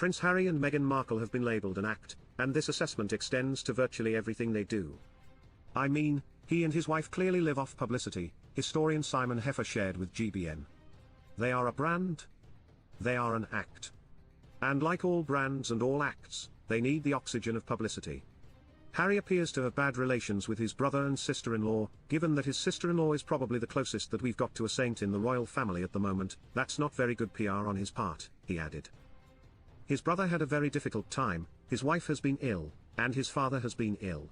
Prince Harry and Meghan Markle have been labelled an act, and this assessment extends to virtually everything they do. I mean, he and his wife clearly live off publicity, historian Simon Heffer shared with GBN. They are a brand. They are an act. And like all brands and all acts, they need the oxygen of publicity. Harry appears to have bad relations with his brother and sister-in-law. Given that his sister-in-law is probably the closest that we've got to a saint in the royal family at the moment, that's not very good PR on his part, he added. His brother had a very difficult time, his wife has been ill, and his father has been ill.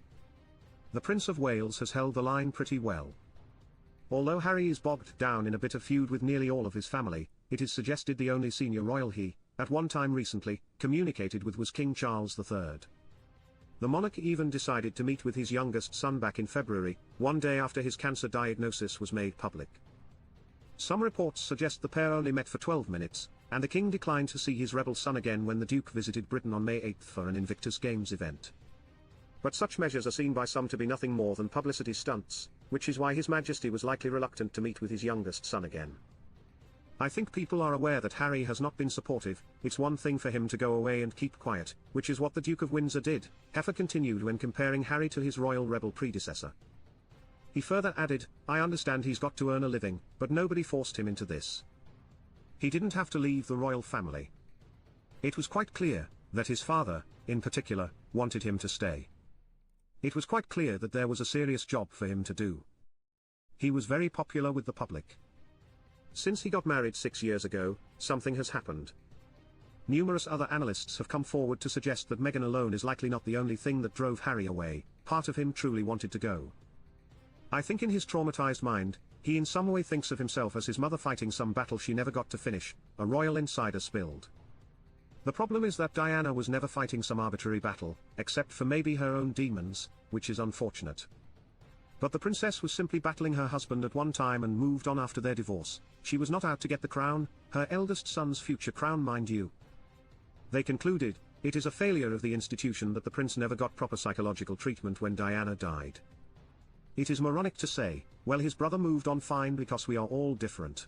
The Prince of Wales has held the line pretty well. Although Harry is bogged down in a bitter feud with nearly all of his family, it is suggested the only senior royal he, at one time recently, communicated with was King Charles III. The monarch even decided to meet with his youngest son back in February, one day after his cancer diagnosis was made public. Some reports suggest the pair only met for 12 minutes, and the king declined to see his rebel son again when the Duke visited Britain on May 8 for an Invictus Games event. But such measures are seen by some to be nothing more than publicity stunts, which is why His Majesty was likely reluctant to meet with his youngest son again. I think people are aware that Harry has not been supportive. It's one thing for him to go away and keep quiet, which is what the Duke of Windsor did, Heffer continued when comparing Harry to his royal rebel predecessor. He further added, I understand he's got to earn a living, but nobody forced him into this. He didn't have to leave the royal family. It was quite clear that his father, in particular, wanted him to stay. It was quite clear that there was a serious job for him to do. He was very popular with the public. Since he got married 6 years ago, something has happened. Numerous other analysts have come forward to suggest that Meghan alone is likely not the only thing that drove Harry away. Part of him truly wanted to go. I think in his traumatized mind, he in some way thinks of himself as his mother fighting some battle she never got to finish, a royal insider spilled. The problem is that Diana was never fighting some arbitrary battle, except for maybe her own demons, which is unfortunate. But the princess was simply battling her husband at one time and moved on after their divorce. She was not out to get the crown, her eldest son's future crown mind you. They concluded, it is a failure of the institution that the prince never got proper psychological treatment when Diana died. It is moronic to say, well his brother moved on fine because we are all different.